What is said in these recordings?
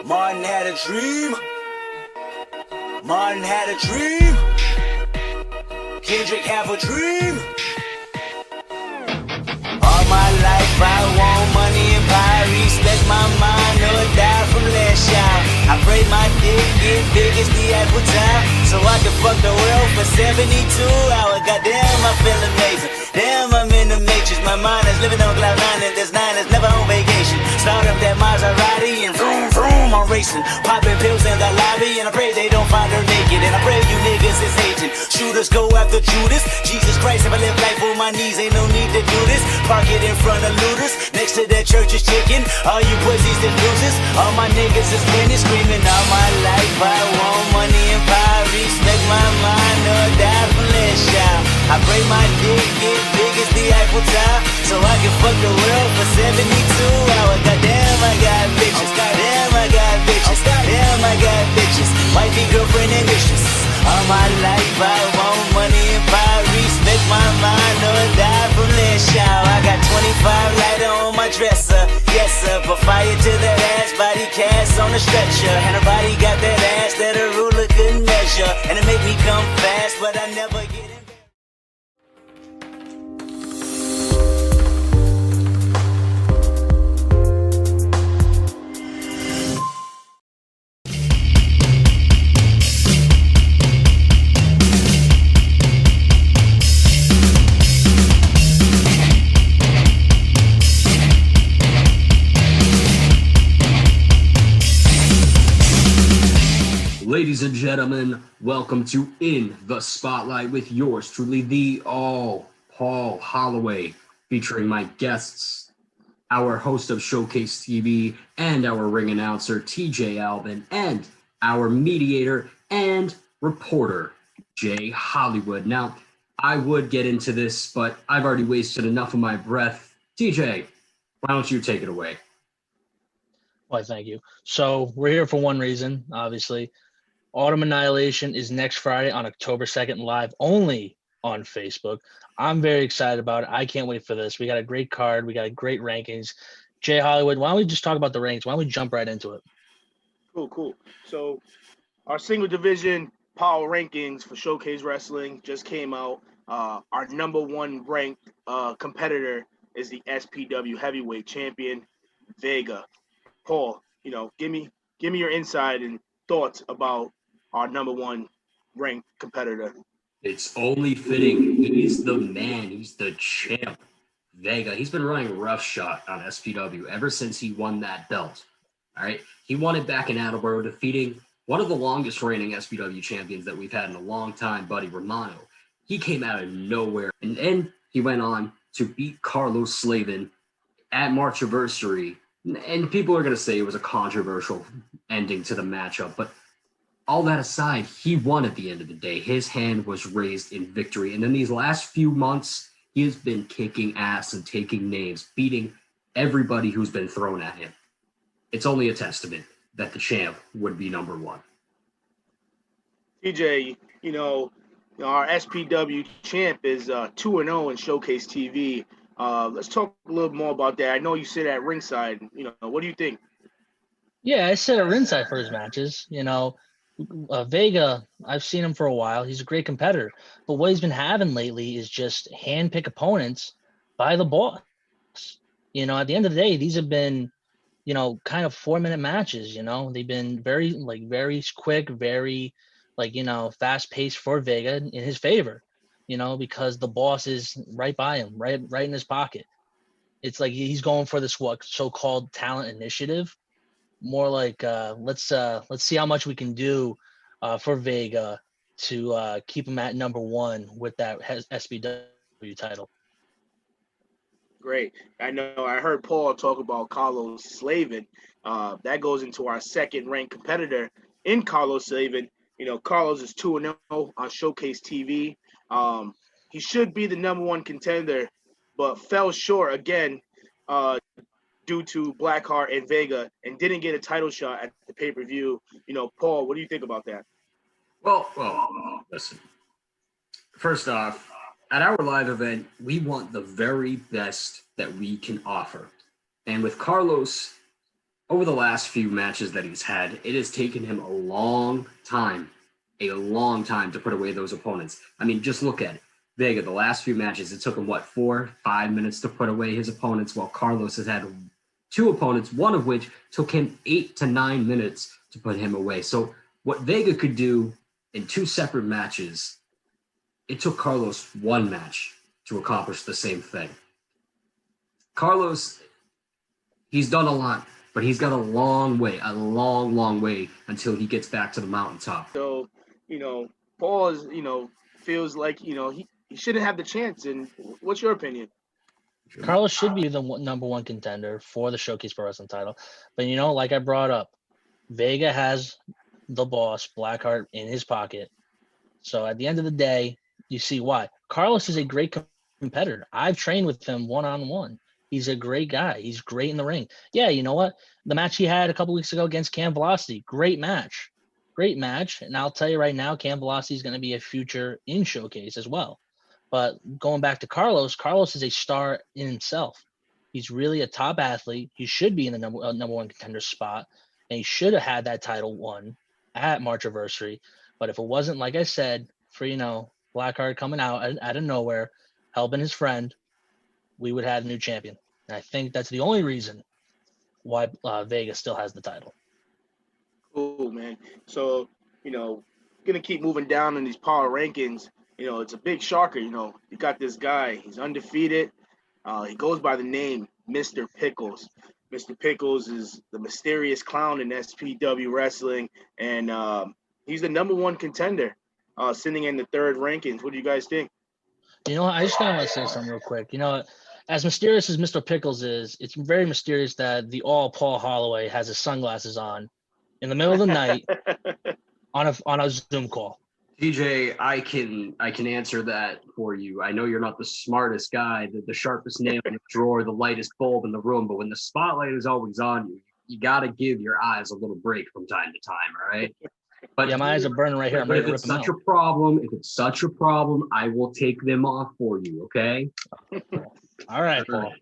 Martin had a dream. Martin had a dream. Kendrick have a dream. All my life I want money and power. Respect my mind or die from last shout. I pray my dick get big as the Eiffel Tower, so I can fuck the world for 72 hours. Goddamn, I feel amazing. Damn, I'm in the matrix. My mind is living on cloud nine, and this nine is never on vacation. Start up that Maserati and vroom vroom, I'm racing. Popping pills in the lobby, and I pray they don't find her naked. And I pray you niggas is hating. Shooters go after Judas. Jesus Christ, if I live life on my knees, ain't no need to do this. Park it in front of looters. Next to that church is chicken. All you pussies and losers. All my niggas is winning, screaming all my life. I want money and power. Respect my mind or die from less shout. I pray my dick get big as the Eiffel Tower, so I can fuck the world for 72 hours. Goddamn, I got bitches. Damn, I got bitches. Damn, I got bitches. Wifey, girlfriend, and mistress. All my life I want money and power. Respect my mind or die from less shout. I got 25 lighter on my dresser. Yes sir, put fire to that ass. Body cast on the stretcher, and her body got that ass that a ruler couldn't measure. And it make me come fast, but I never get it. Ladies and gentlemen, welcome to In the Spotlight with yours truly, the Paul Holloway, featuring my guests, our host of Showcase TV and our ring announcer, TJ Alvin, and our mediator and reporter, Jay Hollywood. Now, I would get into this, but I've already wasted enough of my breath. TJ, why don't you take it away? Why, thank you. So we're here for one reason, obviously. Autumn Annihilation is next Friday on October 2nd, live only on Facebook. I'm very excited about it. I can't wait for this. We got a great card. We got great rankings. Jay Hollywood, why don't we just talk about the rankings? Why don't we jump right into it? Cool. So our single division power rankings for Showcase Wrestling just came out. Our number one ranked competitor is the SPW heavyweight champion, Vega. Paul, give me your insight and thoughts about our number one ranked competitor. It's only fitting. He's the man. He's the champ. Vega. He's been running roughshod on SPW ever since he won that belt. All right. He won it back in Attleboro, defeating one of the longest reigning SPW champions that we've had in a long time, Buddy Romano. He came out of nowhere. And then he went on to beat Carlos Slavin at Marchiversary. And people are going to say it was a controversial ending to the matchup, but all that aside, he won at the end of the day. His hand was raised in victory. And in these last few months, he has been kicking ass and taking names, beating everybody who's been thrown at him. It's only a testament that the champ would be number one. TJ, our SPW champ is 2-0 in Showcase TV. Let's talk a little more about that. I know you sit at ringside. What do you think? Yeah, I sit at ringside for his matches. Vega, I've seen him for a while. He's a great competitor. But what he's been having lately is just hand-pick opponents by the boss. At the end of the day, these have been, kind of 4-minute matches. They've been very quick, very, fast-paced for Vega in his favor, because the boss is right by him, right in his pocket. It's like he's going for this so-called talent initiative. More like let's see how much we can do for Vega to keep him at number one with that SPW title. Great. I know I heard Paul talk about Carlos Slavin. That goes into our second ranked competitor in Carlos Slavin. Carlos is 2-0 on Showcase TV. He should be the number one contender, but fell short again due to Blackheart and Vega, and didn't get a title shot at the pay-per-view. Paul, what do you think about that? Well, listen. First off, at our live event, we want the very best that we can offer. And with Carlos, over the last few matches that he's had, it has taken him a long time to put away those opponents. I mean, just look at it. Vega, the last few matches, it took him, 4-5 minutes to put away his opponents, while Carlos has had 2 opponents, one of which took him 8 to 9 minutes to put him away. So what Vega could do in 2 separate matches, it took Carlos 1 match to accomplish the same thing. Carlos, he's done a lot, but he's got a long way until he gets back to the mountaintop. So, Paul is, feels like, he shouldn't have the chance. And what's your opinion? Carlos should be the number 1 contender for the Showcase Pro Wrestling title. But, like I brought up, Vega has the boss, Blackheart, in his pocket. So at the end of the day, you see why. Carlos is a great competitor. I've trained with him one-on-one. He's a great guy. He's great in the ring. Yeah, you know what? The match he had a couple weeks ago against Cam Velocity, great match. And I'll tell you right now, Cam Velocity is going to be a future in Showcase as well. But going back to Carlos is a star in himself. He's really a top athlete. He should be in the number 1 contender spot, and he should have had that title won at Marchiversary. But if it wasn't, like I said, for Blackheart coming out of nowhere, helping his friend, we would have a new champion. And I think that's the only reason why Vega still has the title. Cool, man. So, gonna keep moving down in these power rankings. It's a big shocker. You got this guy. He's undefeated. He goes by the name Mr. Pickles. Mr. Pickles is the mysterious clown in SPW wrestling, and he's the number 1 contender, sitting in the 3rd rankings. What do you guys think? I just want to say something real quick. As mysterious as Mr. Pickles is, it's very mysterious that the Paul Holloway has his sunglasses on in the middle of the night on a Zoom call. TJ, I can answer that for you. I know you're not the smartest guy, the sharpest nail in the drawer, the lightest bulb in the room, but when the spotlight is always on you, you got to give your eyes a little break from time to time, all right? But yeah, my eyes are burning right here. I'm but ready if to it's rip them such out. a problem, I will take them off for you, okay? All right, Paul.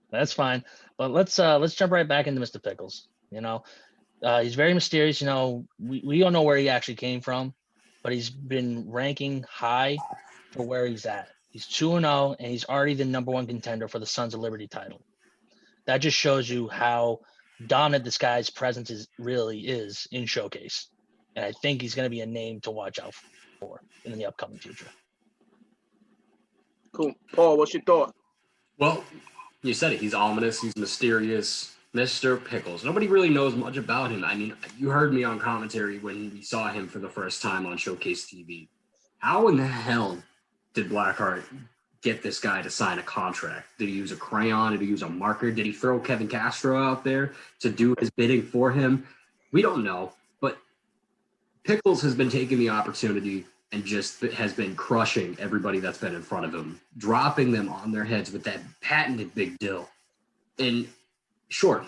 That's fine. But let's jump right back into Mr. Pickles. He's very mysterious. We don't know where he actually came from, but he's been ranking high for where he's at. He's 2-0, and he's already the number 1 contender for the Sons of Liberty title. That just shows you how dominant this guy's presence really is in Showcase. And I think he's going to be a name to watch out for in the upcoming future. Cool. Paul, what's your thought? Well, you said it. He's ominous. He's mysterious. Mr. Pickles. Nobody really knows much about him. I mean, you heard me on commentary when we saw him for the first time on Showcase TV. How in the hell did Blackheart get this guy to sign a contract? Did he use a crayon? Did he use a marker? Did he throw Kevin Castro out there to do his bidding for him? We don't know. But Pickles has been taking the opportunity and just has been crushing everybody that's been in front of him, dropping them on their heads with that patented big deal. And sure,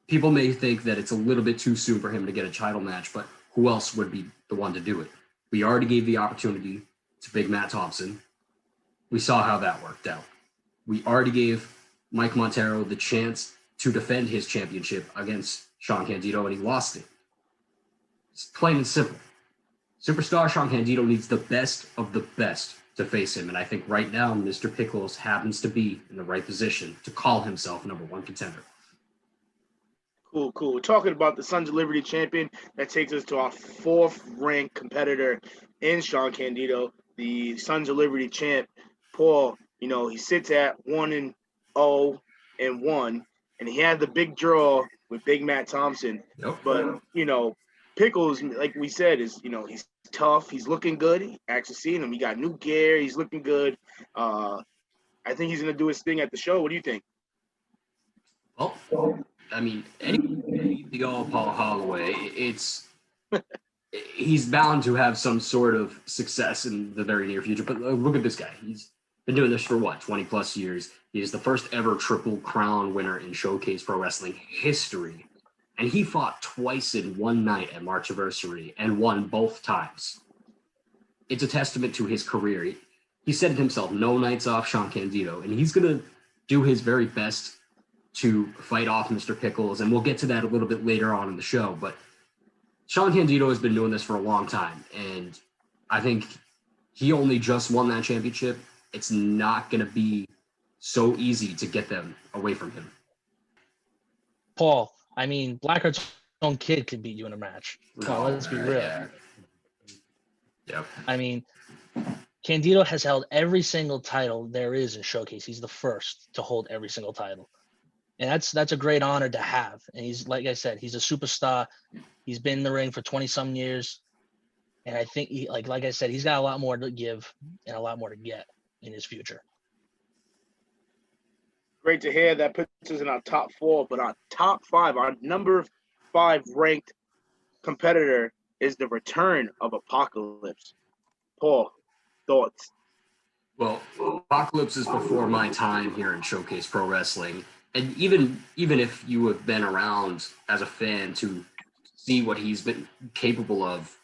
people may think that it's a little bit too soon for him to get a title match, but who else would be the one to do it? We already gave the opportunity to Big Matt Thompson. We saw how that worked out. We already gave Mike Montero the chance to defend his championship against Sean Candido, and he lost it. It's plain and simple. Superstar Sean Candido needs the best of the best to face him, and I think right now Mr. Pickles happens to be in the right position to call himself number 1 contender. Cool. We're talking about the Sons of Liberty champion. That takes us to our 4th ranked competitor in Sean Candido, the Sons of Liberty champ. Paul, he sits at 1-0-1, and he had the big draw with Big Matt Thompson. Yep. But, Pickles, like we said, is, he's tough. He's looking good. Actually seeing him. He got new gear. He's looking good. I think he's going to do his thing at the show. What do you think? Well, I mean, the Paul Holloway, he's bound to have some sort of success in the very near future. But look at this guy. He's been doing this for 20 plus years. He is the first ever Triple Crown winner in Showcase Pro Wrestling history. And he fought twice in one night at Marchiversary and won both times. It's a testament to his career. He said it himself, no nights off Sean Candido. And he's going to do his very best to fight off Mr. Pickles, and we'll get to that a little bit later on in the show. But Sean Candido has been doing this for a long time, and I think he only just won that championship. It's not going to be so easy to get them away from him. Paul, I mean, Blackheart's own kid could beat you in a match. Come on, let's be real. Yeah. Yep. I mean, Candido has held every single title there is in Showcase. He's the first to hold every single title. And that's a great honor to have. And he's, like I said, he's a superstar. He's been in the ring for 20-some years. And I think, like I said, he's got a lot more to give and a lot more to get in his future. Great to hear. That puts us in our top 4, but our top 5, our number 5 ranked competitor is the return of Apocalypse. Paul, thoughts? Well, Apocalypse is before my time here in Showcase Pro Wrestling. And even if you have been around as a fan to see what he's been capable of,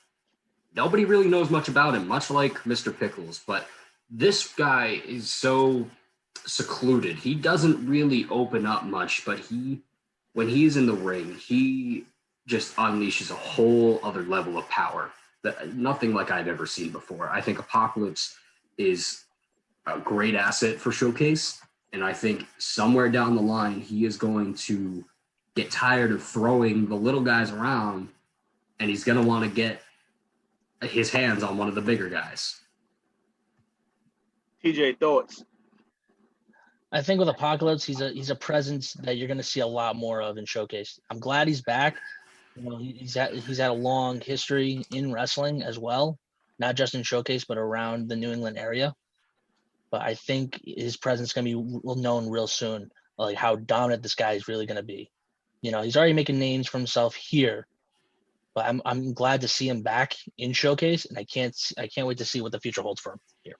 nobody really knows much about him, much like Mr. Pickles. But this guy is so secluded. He doesn't really open up much, but when he's in the ring, he just unleashes a whole other level of power that nothing like I've ever seen before. I think Apocalypse is a great asset for Showcase. And I think somewhere down the line, he is going to get tired of throwing the little guys around, and he's going to want to get his hands on one of the bigger guys. TJ, thoughts? I think with Apocalypse, he's a presence that you're going to see a lot more of in Showcase. I'm glad he's back. You know, he's had a long history in wrestling as well, not just in Showcase, but around the New England area. But I think his presence is going to be known real soon, like how dominant this guy is really going to be. You know, he's already making names for himself here, but I'm glad to see him back in Showcase, and I can't wait to see what the future holds for him here.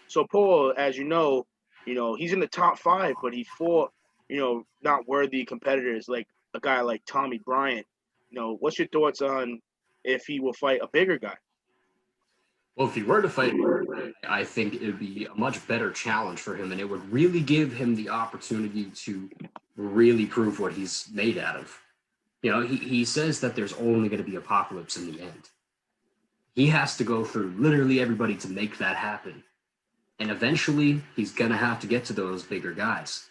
So Paul, as you know, he's in the top 5, but he fought, not worthy competitors like a guy like Tommy Bryant. What's your thoughts on if he will fight a bigger guy? Well, if he were to fight, I think it would be a much better challenge for him, and it would really give him the opportunity to really prove what he's made out of. He says that there's only going to be Apocalypse in the end. He has to go through literally everybody to make that happen. And eventually, he's going to have to get to those bigger guys.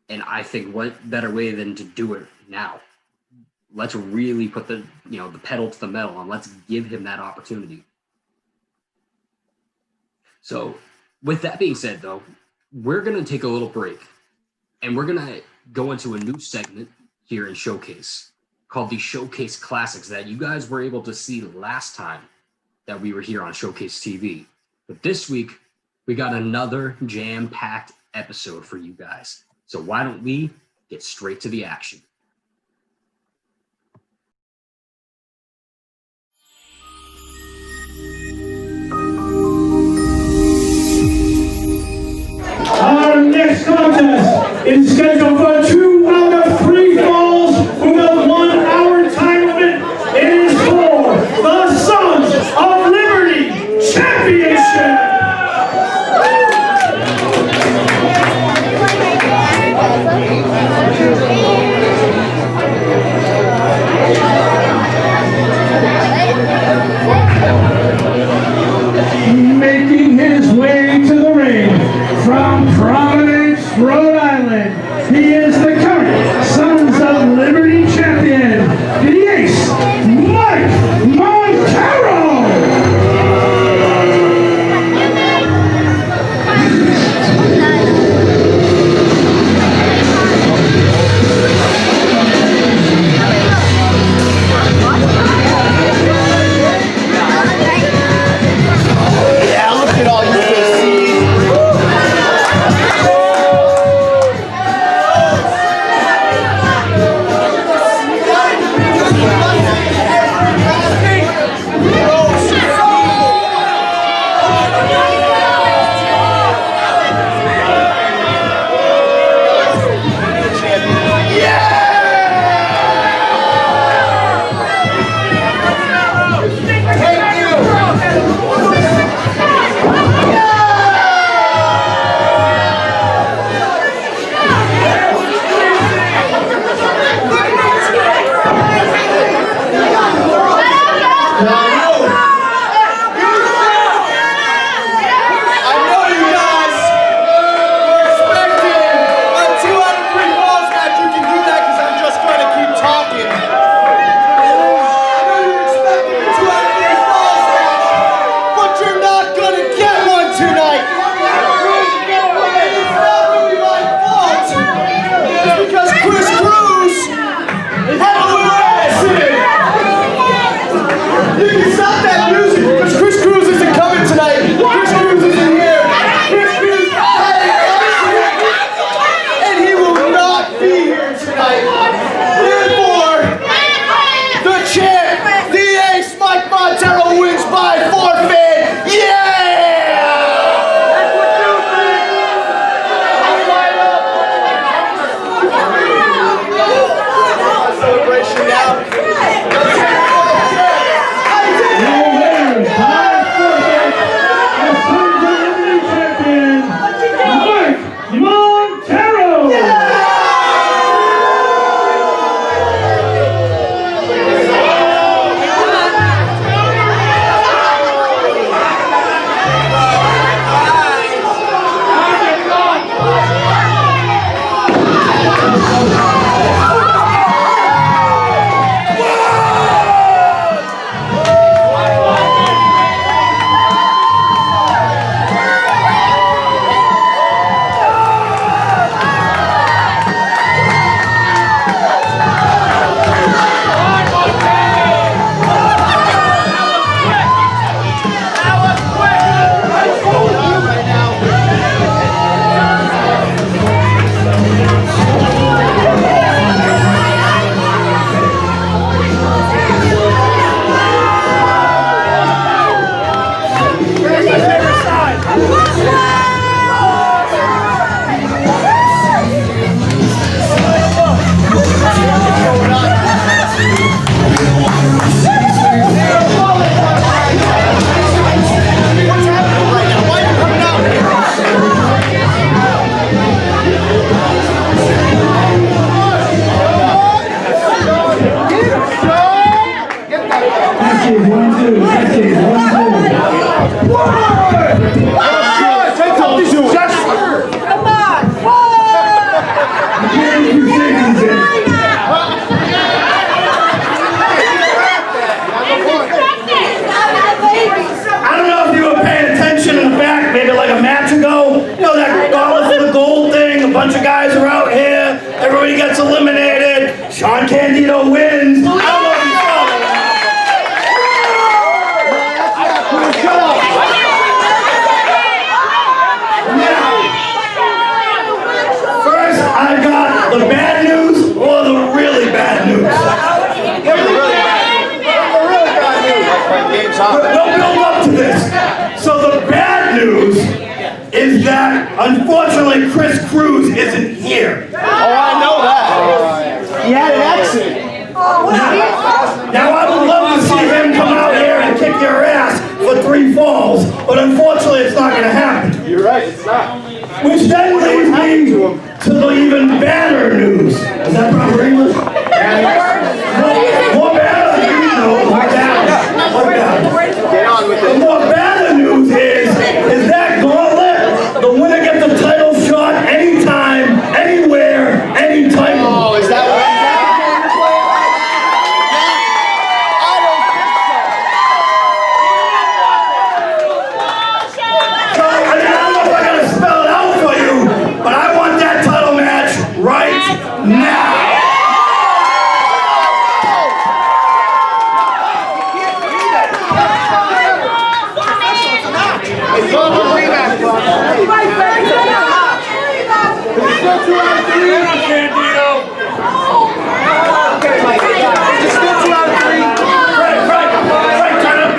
And I think what better way than to do it now? Let's really put the pedal to the metal, and let's give him that opportunity. So with that being said, though, we're going to take a little break, and we're going to go into a new segment here in Showcase called the Showcase Classics that you guys were able to see last time that we were here on Showcase TV. But this week, we got another jam-packed episode for you guys. So why don't we get straight to the action? Our next contest is scheduled for 2 out of 3 falls with a 1-hour time limit. It is for the Sons of Liberty Championship. bunch of guys are out here. Everybody gets eliminated. Sean Candido wins. I don't know if you saw that. First, I got the bad news or the really bad news. Don't build up to this. So the bad news is that, unfortunately, Chris Cruz isn't here. Oh, I know that. He had an accident. Now, I would love to see him come out here and kick your ass for 3 falls, but unfortunately, it's not going to happen. You're right, it's not. Which then leads me to the even badder news. Is that proper English? More badder? No, more badder. More badder. Get on with The it. more badder news is that Gauntlet, the winner gets the title shot anytime, anywhere, anytime. Oh, is that what you're playing? I don't think so. So, I mean, I don't know if I gotta spell it out for you, but I want that title match right now. It's on the rematch, bro. It's still 2 out of 3. It's still 2 out of 3. Right, Turner.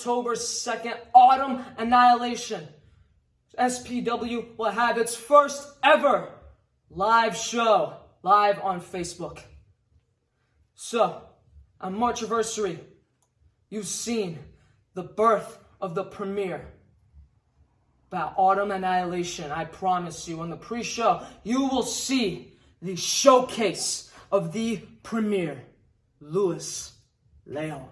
October 2nd, Autumn Annihilation. SPW will have its first ever live show, live on Facebook. So, on March anniversary, you've seen the birth of the premiere about Autumn Annihilation. I promise you, on the pre-show, you will see the showcase of the premiere, Luis Leon.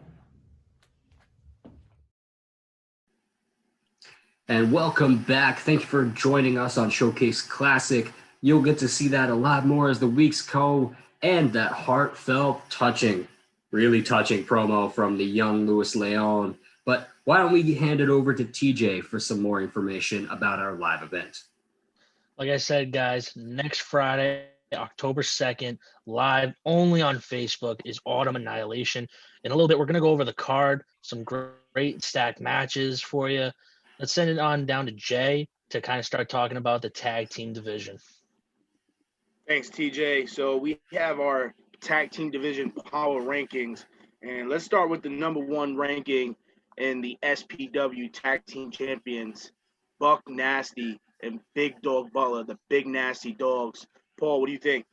And welcome back. Thank you for joining us on Showcase Classic. You'll get to see that a lot more as the weeks go, and that heartfelt, touching, really touching promo from the young Luis Leon. But why don't we hand it over to TJ for some more information about our live event? Like I said, guys, next Friday, October 2nd, live only on Facebook, is Autumn Annihilation. In a little bit, we're going to go over the card, some great stacked matches for you. Let's send it on down to Jay to kind of start talking about the tag team division. Thanks, TJ. So we have our tag team division power rankings, and let's start with the number one ranking in the SPW tag team champions, Buck Nasty and Big Dog Butler, the big nasty dogs. Paul, what do you think?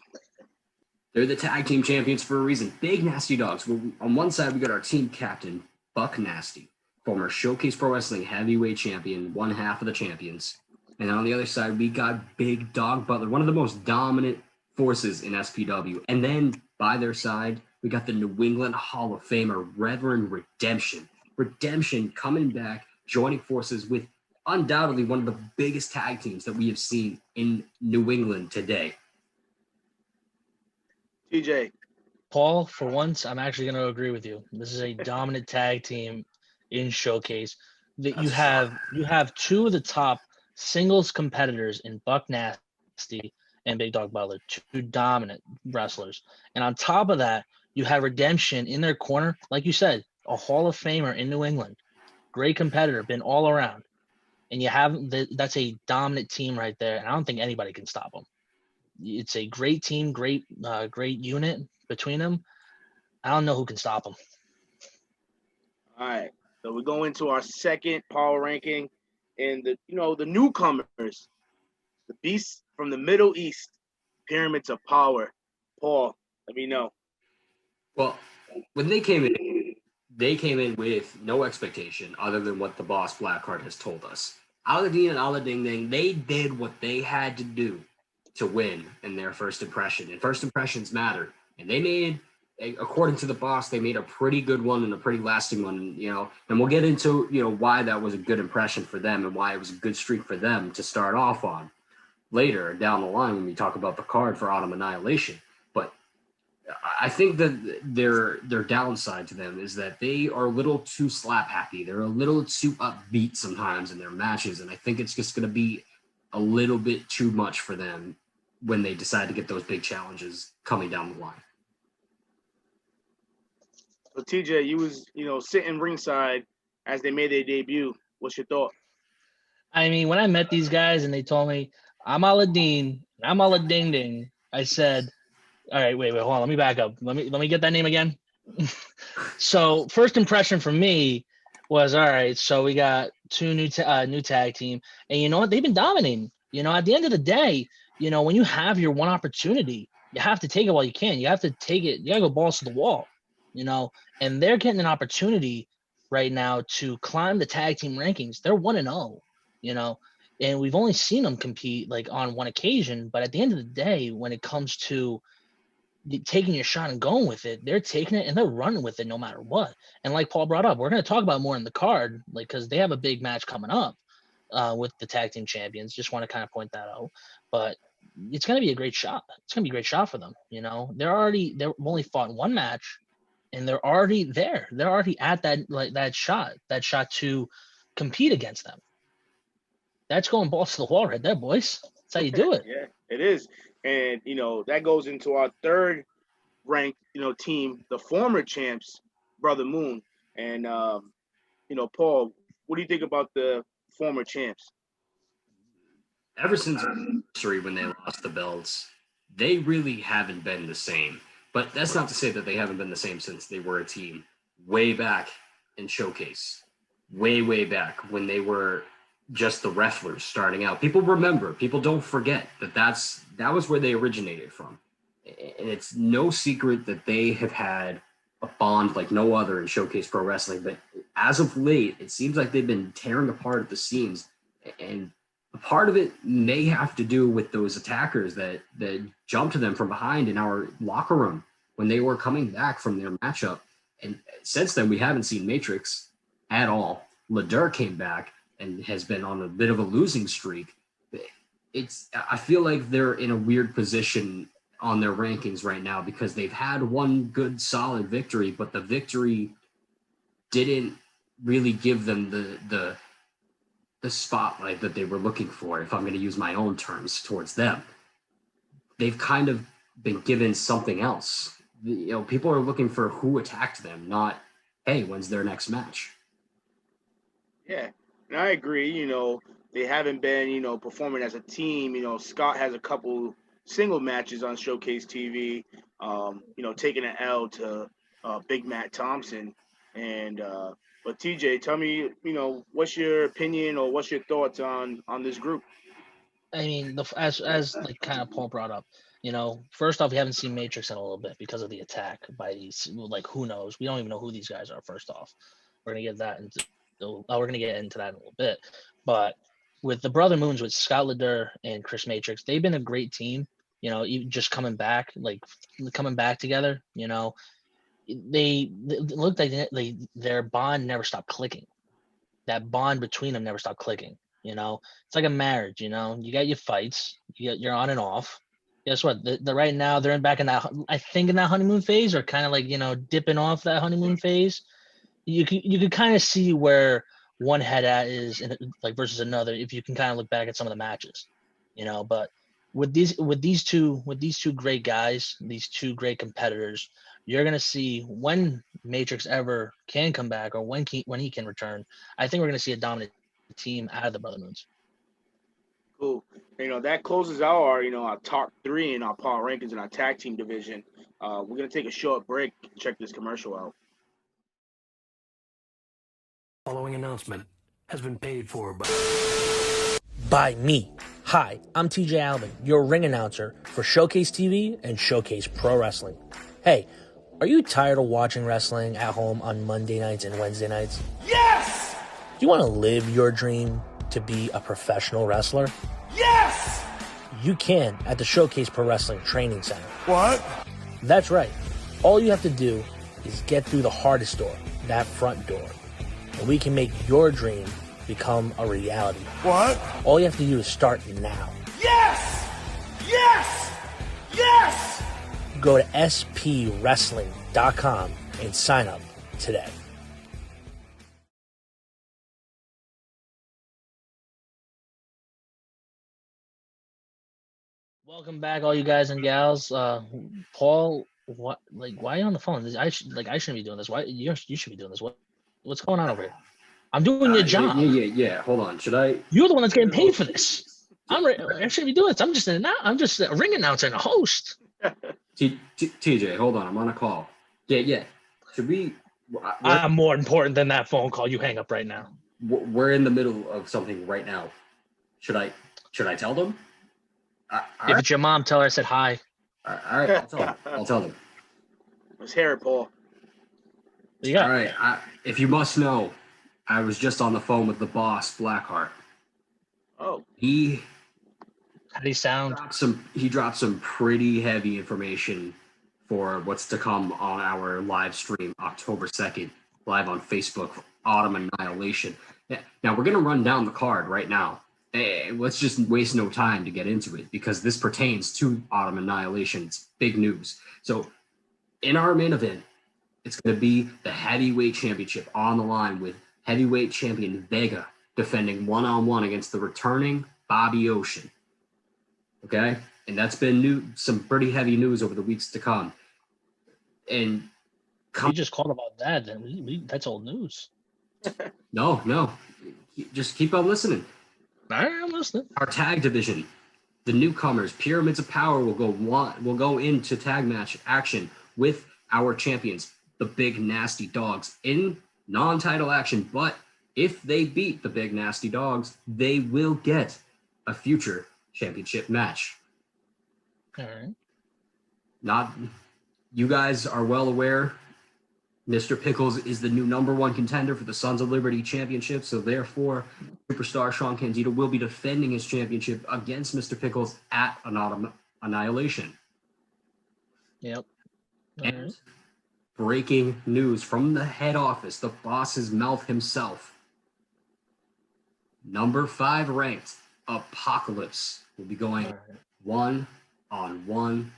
They're the tag team champions for a reason. Big Nasty Dogs. Well, on one side, we got our team captain, Buck Nasty, former Showcase Pro Wrestling heavyweight champion, one half of the champions. And on the other side, we got Big Dog Butler, one of the most dominant forces in SPW. And then by their side, we got the New England Hall of Famer, Reverend Redemption. Redemption coming back, joining forces with undoubtedly one of the biggest tag teams that we have seen in New England today. TJ. Paul, for once, I'm actually going to agree with you. This is a dominant tag team in Showcase. That you have two of the top singles competitors in Buck Nasty and Big Dog Butler, two dominant wrestlers. And on top of that, you have Redemption in their corner. Like you said, a Hall of Famer in New England. Great competitor, been all around. And that's a dominant team right there. And I don't think anybody can stop them. It's a great team, great unit between them. I don't know who can stop them. All right. So we go into our second power ranking, and the newcomers, the beasts from the Middle East, Pyramids of Power. Paul, let me know. Well, when they came in with no expectation other than what the boss Blackheart has told us. Aladdin and Aladdin Ding, they did what they had to do to win in their first impression. And first impressions matter. And they made, according to the boss, they made a pretty good one and a pretty lasting one, and we'll get into, why that was a good impression for them and why it was a good streak for them to start off on later down the line when we talk about the card for Autumn Annihilation. But I think that their downside to them is that they are a little too slap happy. They're a little too upbeat sometimes in their matches. And I think it's just going to be a little bit too much for them when they decide to get those big challenges coming down the line. So TJ, you was, sitting ringside as they made their debut. What's your thought? I mean, when I met these guys and they told me, I'm Aladdin, I'm Aladdin Ding, I said, all right, wait, hold on, let me back up. Let me get that name again. So first impression for me was, all right, so we got two new tag team. And you know what? They've been dominating. At the end of the day, when you have your one opportunity, you have to take it while you can. You have to take it. You got to go balls to the wall, and they're getting an opportunity right now to climb the tag team rankings. They're 1-0, and we've only seen them compete like on one occasion. But at the end of the day, when it comes to taking your shot and going with it, they're taking it and they're running with it no matter what. And like Paul brought up, we're going to talk about more in the card, because they have a big match coming up with the tag team champions. Just want to kind of point that out. But it's going to be a great shot. It's going to be a great shot for them. They've only fought one match, and they're already there. They're already at that shot to compete against them. That's going balls to the wall right there, boys. That's how you do it. Yeah, it is. And, that goes into our third ranked, team, the former champs, Brother Moon. And, Paul, what do you think about the former champs? Ever since history when they lost the belts, they really haven't been the same. But that's not to say that they haven't been the same since they were a team way back in Showcase, way back when they were just the wrestlers starting out. People remember, people don't forget that was where they originated from. And it's no secret that they have had a bond like no other in Showcase Pro Wrestling. But as of late, it seems like they've been tearing apart at the seams. And a part of it may have to do with those attackers that jumped to them from behind in our locker room when they were coming back from their matchup. And since then, we haven't seen Matrix at all. Ladur came back and has been on a bit of a losing streak. I feel like they're in a weird position on their rankings right now because they've had one good solid victory, but the victory didn't really give them the spotlight that they were looking for, if I'm going to use my own terms towards them. They've kind of been given something else. People are looking for who attacked them, not, hey, when's their next match? Yeah, and I agree. They haven't been, performing as a team. Scott has a couple single matches on Showcase TV, taking an L to Big Matt Thompson. And but TJ, tell me, what's your opinion or what's your thoughts on this group? I mean, as like kind of Paul brought up, first off, we haven't seen Matrix in a little bit because of the attack by these. Like, who knows? We don't even know who these guys are. First off, we're gonna get that into. We're gonna get into that in a little bit, but with the Brother Moons, with Scott Leder and Chris Matrix, they've been a great team. Even just coming back together. They looked like their bond never stopped clicking. That bond between them never stopped clicking. It's like a marriage. You got your fights, you're on and off. Guess what? The right now they're back in that, I think, in that honeymoon phase, or kind of like dipping off that honeymoon phase. You could kind of see where one head at is like versus another if you can kind of look back at some of the matches. But with these two great guys, these two great competitors, you're gonna see when Matrix ever can come back, or when he can return. I think we're gonna see a dominant team out of the Brother Moons. Cool. That closes out our top 3 in our power rankings in our tag team division. We're gonna take a short break and check this commercial out. Following announcement has been paid for by me. Hi, I'm TJ Alvin, your ring announcer for Showcase TV and Showcase Pro Wrestling. Hey, are you tired of watching wrestling at home on Monday nights and Wednesday nights? Yes! Do you want to live your dream to be a professional wrestler? Yes! You can at the Showcase Pro Wrestling Training Center. What? That's right. All you have to do is get through the hardest door, that front door. And we can make your dream become a reality. What? All you have to do is start now. Yes! Yes! Yes! Go to spwrestling.com and sign up today. Welcome back, all you guys and gals. Paul, why are you on the phone? I shouldn't be doing this. Why you should be doing this? What's going on over here? I'm doing your job. Yeah. Hold on. Should I? You're the one that's getting paid for this. I shouldn't be doing this. I'm just a ring announcer and a host. TJ, hold on. I'm on a call. Yeah. Should we? I'm more important than that phone call. You hang up right now. We're in the middle of something right now. Should I tell them? If it's your mom, tell her I said hi. All right. I'll tell them. Let's hear it, Paul. Yeah. All right. If you must know, I was just on the phone with the boss, Blackheart. Oh. How do you sound? He dropped some pretty heavy information for what's to come on our live stream, October 2nd, live on Facebook for Autumn Annihilation. Now, we're going to run down the card right now. Let's just waste no time to get into it, because this pertains to Autumn Annihilation. It's big news. So, in our main event, it's going to be the heavyweight championship on the line, with heavyweight champion Vega defending one-on-one against the returning Bobby Ocean. Okay? And that's been some pretty heavy news over the weeks to come. And you just called about that, then that's old news. No. Just keep on listening. All right, I'm listening. Our tag division, the newcomers, Pyramids of Power, will go into tag match action with our champions, the Big Nasty Dogs, in non-title action. But if they beat the Big Nasty Dogs, they will get a future championship match. All right. You guys are well aware, Mr. Pickles is the new number 1 contender for the Sons of Liberty Championship. So therefore, Superstar Sean Candido will be defending his championship against Mr. Pickles at Annihilation. Yep. And breaking news from the head office, the boss's mouth himself. Number 5 ranked Apocalypse will be going 1-on-1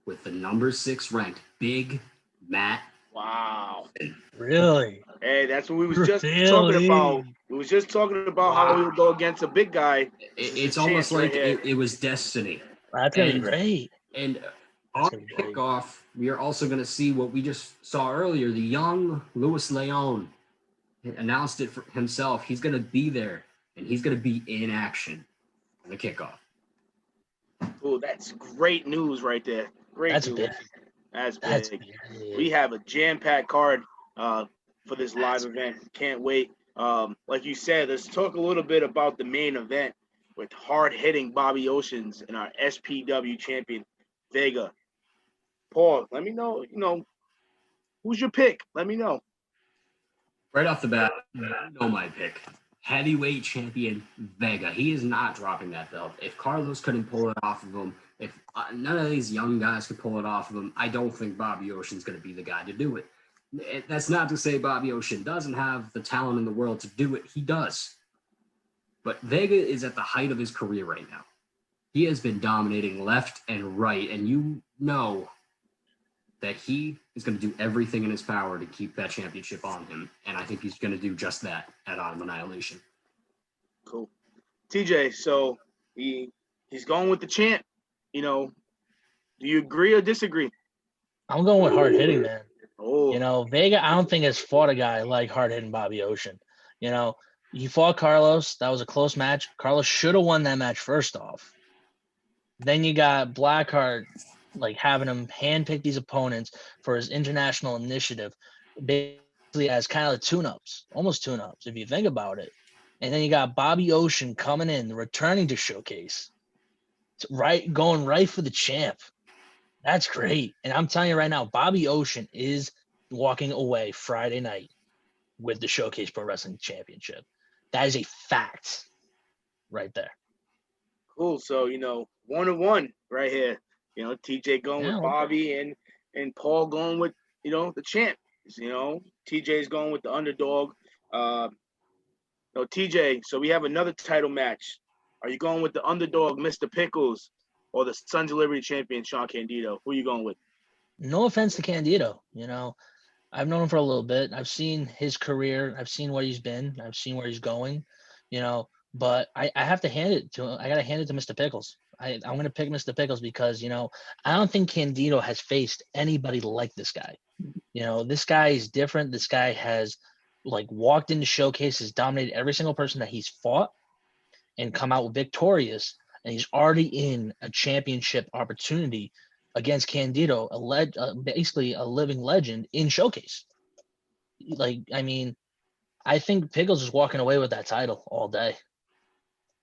with the number 6 ranked Big Matt. Wow. Really? Hey, that's what we was just talking about. We was just talking about how we would go against a big guy. It's almost like it was destiny. That's going to be great. And on kickoff, we are also going to see what we just saw earlier. The young Luis Leon announced it for himself. He's going to be there, and he's going to be in action on the kickoff. Oh, that's great news right there. Great news. Big. That's big. We have a jam-packed card for this live event. Can't wait. Like you said, let's talk a little bit about the main event, with hard-hitting Bobby Oceans and our SPW champion, Vega. Paul, let me know, who's your pick? Let me know. Right off the bat, you know my pick. Heavyweight champion Vega. He is not dropping that belt. If Carlos couldn't pull it off of him, if none of these young guys could pull it off of him, I don't think Bobby Ocean's going to be the guy to do it. That's not to say Bobby Ocean doesn't have the talent in the world to do it. He does. But Vega is at the height of his career right now. He has been dominating left and right, and you know that he is going to do everything in his power to keep that championship on him. And I think he's going to do just that at Art of Annihilation. Cool. TJ, so he's going with the champ. Do you agree or disagree? I'm going with hard hitting, man. Oh. Vega, I don't think has fought a guy like hard hitting Bobby Ocean. He fought Carlos. That was a close match. Carlos should have won that match first off. Then you got Blackheart, having him handpick these opponents for his international initiative, basically as kind of tune-ups, almost tune-ups, if you think about it. And then you got Bobby Ocean coming in, returning to Showcase, going right for the champ. That's great. And I'm telling you right now, Bobby Ocean is walking away Friday night with the Showcase Pro Wrestling Championship. That is a fact right there. Cool. So, 1-1 right here. TJ going with Bobby and Paul going with, the champ. TJ's going with the underdog. TJ, so we have another title match. Are you going with the underdog, Mr. Pickles, or the Sons of Liberty champion, Sean Candido? Who are you going with? No offense to Candido. I've known him for a little bit. I've seen his career. I've seen what he's been. I've seen where he's going, but I have to hand it to him. I got to hand it to Mr. Pickles. I'm going to pick Mr. Pickles because, I don't think Candido has faced anybody like this guy. This guy is different. This guy has walked into Showcases, dominated every single person that he's fought and come out victorious. And he's already in a championship opportunity against Candido, basically a living legend in Showcase. I think Pickles is walking away with that title all day.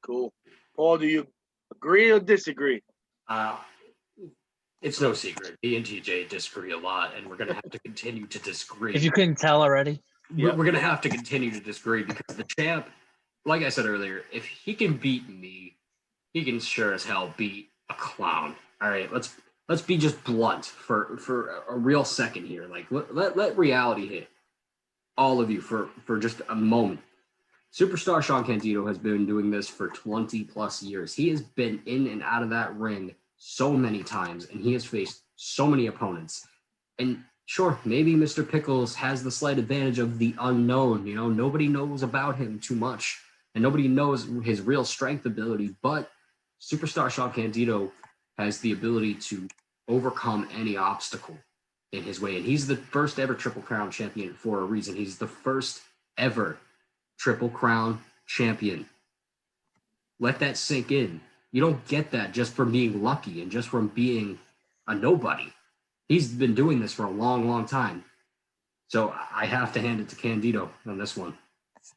Cool. Paul, do you agree or disagree? It's no secret. Me and TJ disagree a lot, and we're going to have to continue to disagree. If you couldn't tell already. We're going to have to continue to disagree because the champ, like I said earlier, if he can beat me, he can sure as hell beat a clown. All right, let's be just blunt for a real second here. Let reality hit all of you for just a moment. Superstar Sean Candido has been doing this for 20 plus years. He has been in and out of that ring so many times, and he has faced so many opponents. And sure, maybe Mr. Pickles has the slight advantage of the unknown. Nobody knows about him too much, and nobody knows his real strength ability. But Superstar Sean Candido has the ability to overcome any obstacle in his way. And he's the first ever Triple Crown champion for a reason. He's the first ever Triple Crown champion. Let that sink in. You don't get that just from being lucky and just from being a nobody. He's been doing this for a long, long time. So I have to hand it to Candido on this one.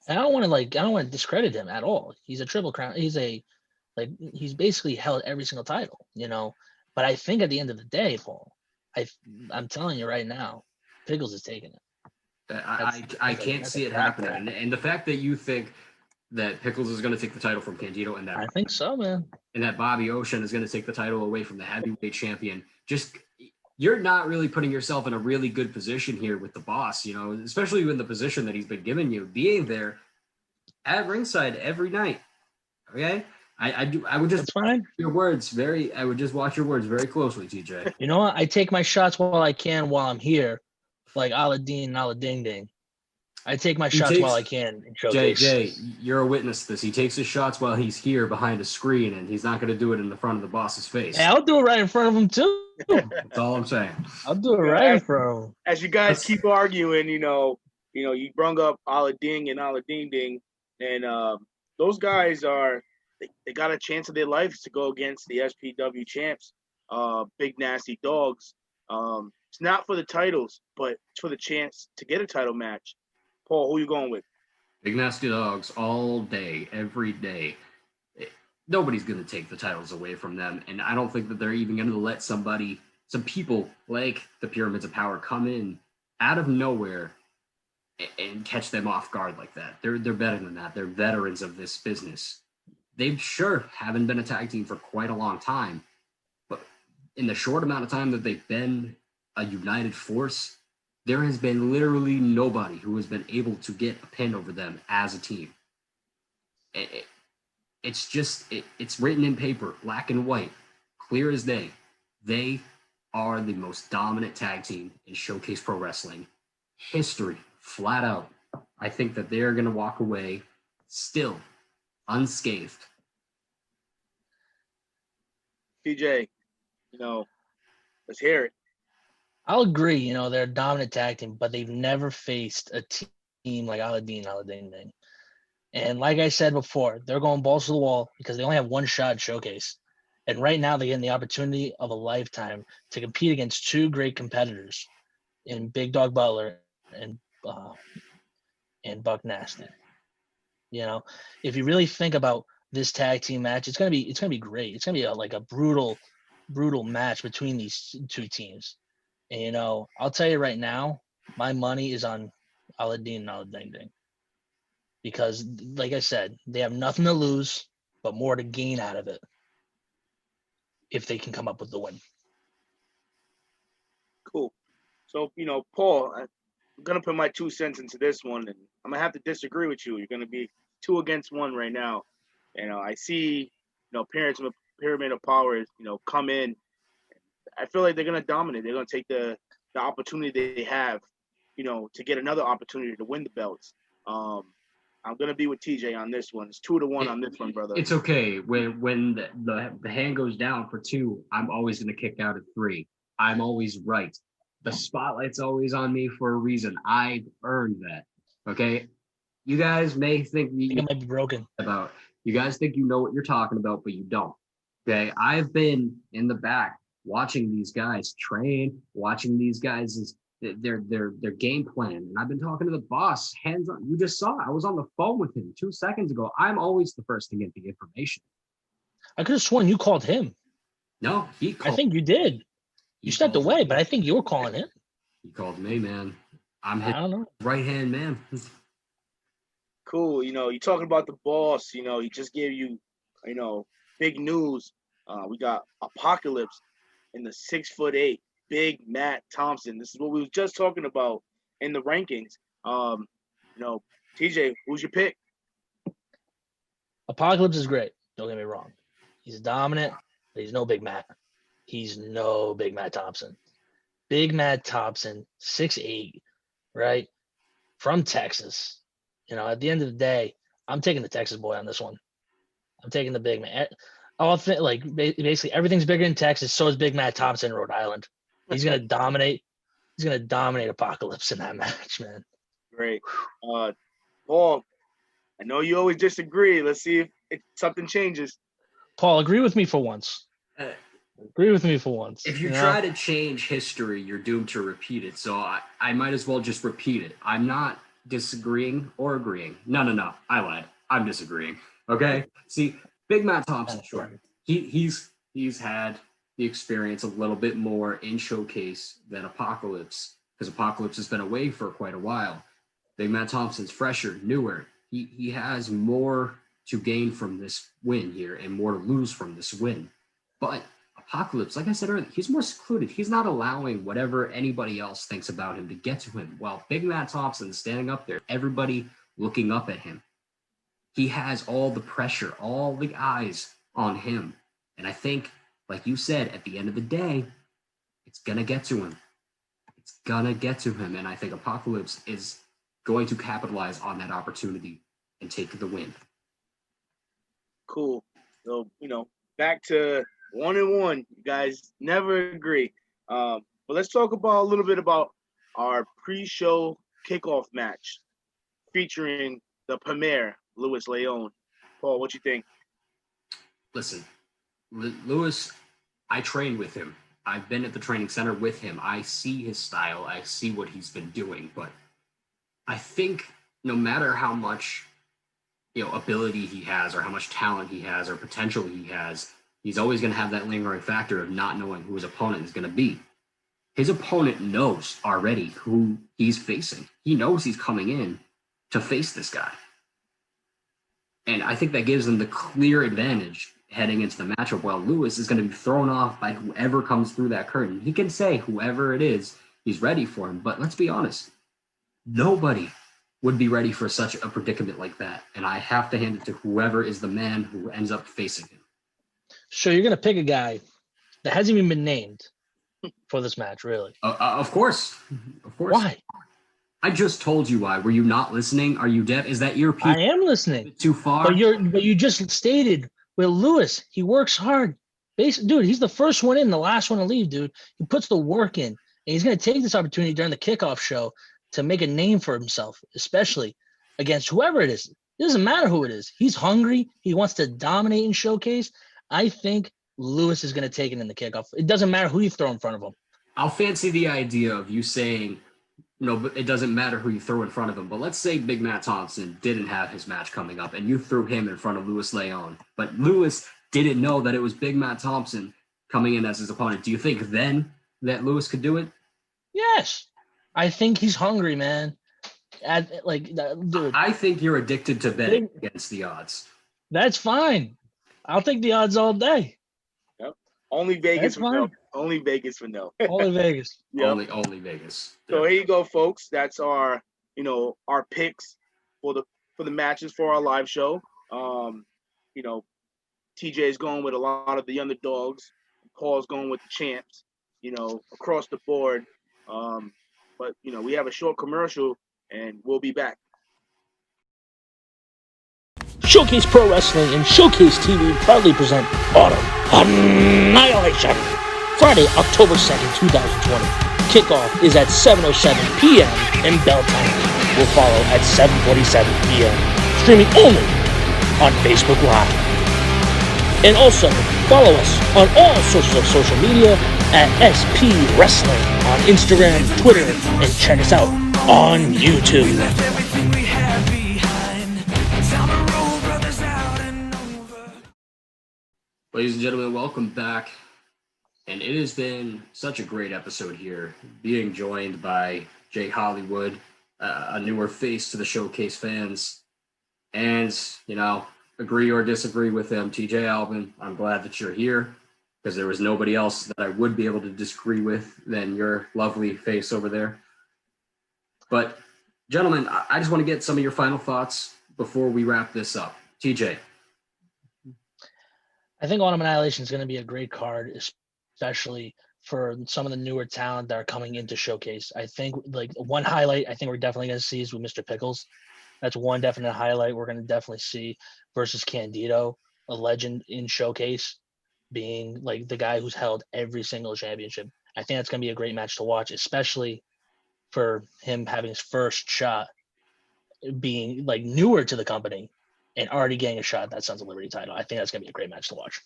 I don't want to discredit him at all. He's a Triple Crown. He's basically held every single title, But I think at the end of the day, Paul, I'm telling you right now, Pickles is taking it. I can't see it happening. And the fact that you think that Pickles is going to take the title from Candido and that I think so, man. And that Bobby Ocean is going to take the title away from the heavyweight champion. You're not really putting yourself in a really good position here with the boss, especially in the position that he's been giving you, being there at ringside every night. Okay. I would just watch your words I would just watch your words very closely, TJ. You know what? I take my shots while I can while I'm here, like Aladdin and Aladdin Ding. I take my shots while I can in Showcase. Jay, you're a witness to this. He takes his shots while he's here behind a screen, and he's not going to do it in the front of the boss's face. Hey, I'll do it right in front of him too. That's all I'm saying. I'll do it right in front of him. As you guys keep arguing, you brung up Aladdin and Aladdin Ding, and those guys they got a chance of their lives to go against the SPW champs, Big Nasty Dogs. It's not for the titles, but it's for the chance to get a title match. Paul, who you going with? Big Nasty Dogs all day, every day. nobody's going to take the titles away from them. And I don't think that they're even going to let some people like the Pyramids of Power come in out of nowhere and catch them off guard like that. They're better than that. They're veterans of this business. They sure haven't been a tag team for quite a long time, but in the short amount of time that they've been a united force, there has been literally nobody who has been able to get a pin over them as a team. It's written in paper, black and white, clear as day. They are the most dominant tag team in Showcase Pro Wrestling history, flat out. I think that they're going to walk away still unscathed. TJ, let's hear it. I'll agree. They're a dominant tag team, but they've never faced a team like Aladdin Ding. And like I said before, they're going balls to the wall because they only have one shot at Showcase. And right now they're getting the opportunity of a lifetime to compete against two great competitors in Big Dog Butler and Buck Nasty. If you really think about this tag team match, it's gonna be great. It's gonna be like a brutal match between these two teams. And I'll tell you right now, my money is on Aladdin Ding. Because, like I said, they have nothing to lose, but more to gain out of it if they can come up with the win. Cool. So, Paul, I'm going to put my 2 cents into this one, and I'm going to have to disagree with you. You're going to be 2 against 1 right now. I see, Pyramid of Power, come in. I feel like they're going to dominate. They're going to take the opportunity they have, to get another opportunity to win the belts. I'm gonna be with TJ on this one. It's 2-1 on this one, brother. It's okay. When the hand goes down for 2, I'm always gonna kick out at 3. I'm always right. The spotlight's always on me for a reason. I've earned that. Okay. You guys may think it might be broken. You guys think you know what you're talking about, but you don't. Okay. I've been in the back watching these guys train, watching these guys their game plan. And I've been talking to the boss, hands on. You just saw, I was on the phone with him 2 seconds ago. I'm always the first to get the information. I could have sworn you called him. No, he called. I think you did. You stepped away, but I think you were calling him. He called me, man. I'm his I don't know. right-hand man. Cool. You talking about the boss, he just gave you, big news. We got Apocalypse in the 6'8", Big Matt Thompson. This is what we was just talking about in the rankings. TJ, who's your pick? Apocalypse is great. Don't get me wrong. He's dominant, but he's no Big Matt. He's no Big Matt Thompson. Big Matt Thompson, 6'8", right? From Texas. At the end of the day, I'm taking the Texas boy on this one. I'm taking the Big Man. Basically everything's bigger in Texas. So is Big Matt Thompson in Rhode Island. He's gonna dominate. He's gonna dominate Apocalypse in that match, man. Great. Paul, I know you always disagree. Let's see if something changes. Paul, agree with me for once. Agree with me for once. If you try to change history, you're doomed to repeat it. So I might as well just repeat it. I'm not disagreeing or agreeing. No. I lied. I'm disagreeing. Okay. See, Big Matt Thompson, sure. He's had the experience a little bit more in Showcase than Apocalypse, because Apocalypse has been away for quite a while. Big Matt Thompson's fresher, newer. He has more to gain from this win here and more to lose from this win. But Apocalypse, like I said earlier, he's more secluded. He's not allowing whatever anybody else thinks about him to get to him. While Big Matt Thompson standing up there, everybody looking up at him. He has all the pressure, all the eyes on him. And I think, like you said, at the end of the day, it's going to get to him. It's going to get to him. And I think Apocalypse is going to capitalize on that opportunity and take the win. Cool. So, back to 1-1. You guys never agree. But let's talk about a little bit about our pre-show kickoff match featuring the Premier, Louis Leon. Paul, what you think? Listen, Louis, I trained with him. I've been at the training center with him. I see his style. I see what he's been doing. But I think no matter how much ability he has or how much talent he has or potential he has, he's always going to have that lingering factor of not knowing who his opponent is going to be. His opponent knows already who he's facing. He knows he's coming in to face this guy. And I think that gives him the clear advantage heading into the matchup, while Lewis is going to be thrown off by whoever comes through that curtain. He can say whoever it is, he's ready for him. But let's be honest, nobody would be ready for such a predicament like that. And I have to hand it to whoever is the man who ends up facing him. So you're going to pick a guy that hasn't even been named for this match, really? Of course. Of course. Why? I just told you why. Were you not listening? Are you deaf? Is that earpiece I am listening. too far? But you just stated with Lewis, he works hard. Dude, he's the first one in, the last one to leave, dude. He puts the work in. And he's going to take this opportunity during the kickoff show to make a name for himself, especially against whoever it is. It doesn't matter who it is. He's hungry. He wants to dominate and showcase. I think Lewis is going to take it in the kickoff. It doesn't matter who you throw in front of him. I'll fancy the idea of you saying, but it doesn't matter who you throw in front of him. But let's say Big Matt Thompson didn't have his match coming up and you threw him in front of Louis Leon. But Lewis didn't know that it was Big Matt Thompson coming in as his opponent. Do you think then that Lewis could do it? Yes. I think he's hungry, man. Dude. I think you're addicted to betting against the odds. That's fine. I'll take the odds all day. Yep. Only Vegas for no. Only Vegas for no. Only Vegas. Yep. Only Vegas. So here you go, folks. That's our picks for the matches for our live show. TJ is going with a lot of the underdogs. Paul's going with the champs. Across the board. But we have a short commercial and we'll be back. Showcase Pro Wrestling and Showcase TV proudly present Autumn Annihilation. Friday, October 2nd, 2020. Kickoff is at 7:07 p.m. and bell time will follow at 7:47 p.m. Streaming only on Facebook Live. And also, follow us on all sources of social media at SP Wrestling on Instagram, Twitter, and check us out on YouTube. Ladies and gentlemen, welcome back. And it has been such a great episode here, being joined by Jay Hollywood, a newer face to the Showcase fans. And, agree or disagree with him, TJ Albin, I'm glad that you're here, because there was nobody else that I would be able to disagree with than your lovely face over there. But, gentlemen, I just want to get some of your final thoughts before we wrap this up. TJ. I think Autumn Annihilation is going to be a great card, especially for some of the newer talent that are coming into Showcase. I think one highlight I think we're definitely going to see is with Mr. Pickles. That's one definite highlight we're going to definitely see versus Candido, a legend in Showcase, being the guy who's held every single championship. I think that's going to be a great match to watch, especially for him having his first shot, being newer to the company and already getting a shot at that Sons of Liberty title. I think that's going to be a great match to watch.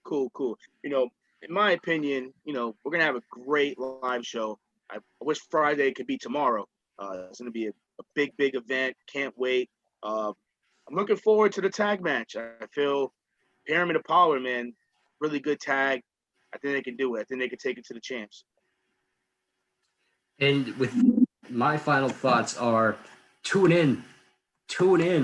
Cool. In my opinion, we're going to have a great live show. I wish Friday could be tomorrow. It's going to be a big event. Can't wait. I'm looking forward to the tag match. I feel Pyramid of Power, man, really good tag. I think they can do it. I think they can take it to the champs. And with my final thoughts are tune in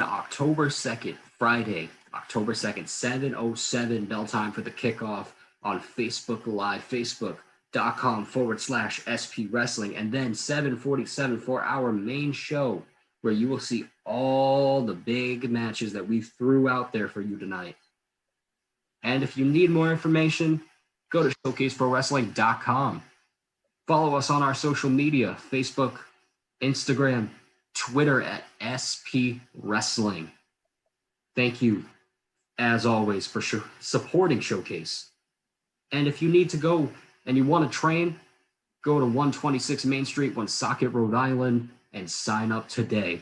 October 2nd, Friday, October 2nd, 7:07 bell time for the kickoff on Facebook Live, facebook.com/SP Wrestling, and then 7:47 for our main show, where you will see all the big matches that we threw out there for you tonight. And if you need more information, go to showcaseprowrestling.com. Follow us on our social media, Facebook, Instagram, Twitter at SP Wrestling. Thank you, as always, for supporting Showcase. And if you need to go and you want to train, go to 126 Main Street, Woonsocket, Rhode Island, and sign up today.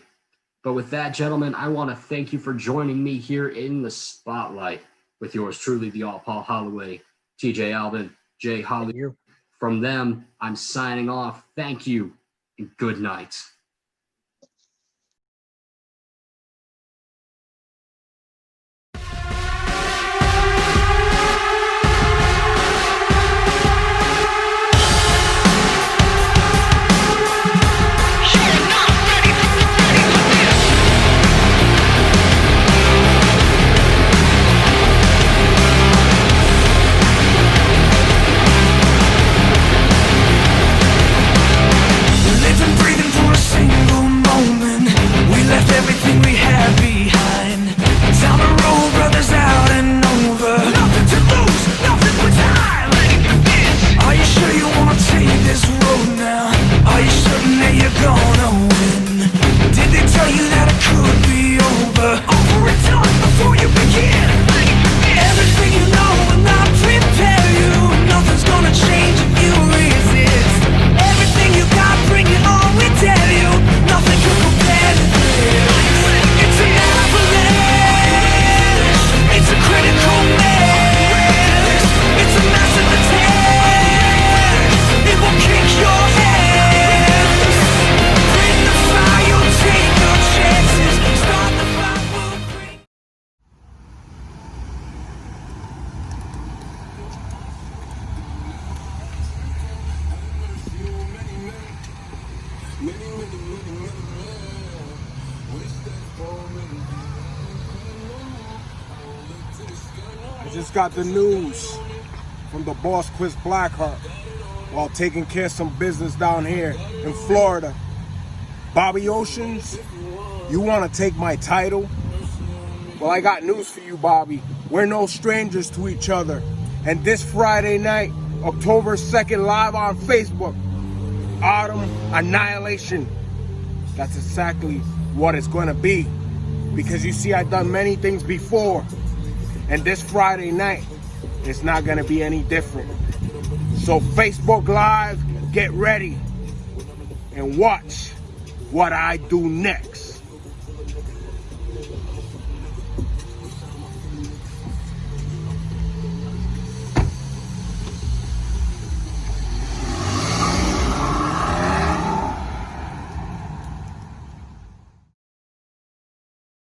But with that, gentlemen, I want to thank you for joining me here in the spotlight with yours truly, the All Paul Holloway, TJ Albin, Jay Hollywood. From them, I'm signing off. Thank you and good night. just got the news from the boss, Chris Blackheart, while taking care of some business down here in Florida. Bobby Oceans, you want to take my title? Well, I got news for you, Bobby. We're no strangers to each other. And this Friday night, October 2nd, live on Facebook, Autumn Annihilation. That's exactly what it's going to be. Because you see, I've done many things before. And this Friday night, it's not going to be any different. So Facebook Live, get ready and watch what I do next.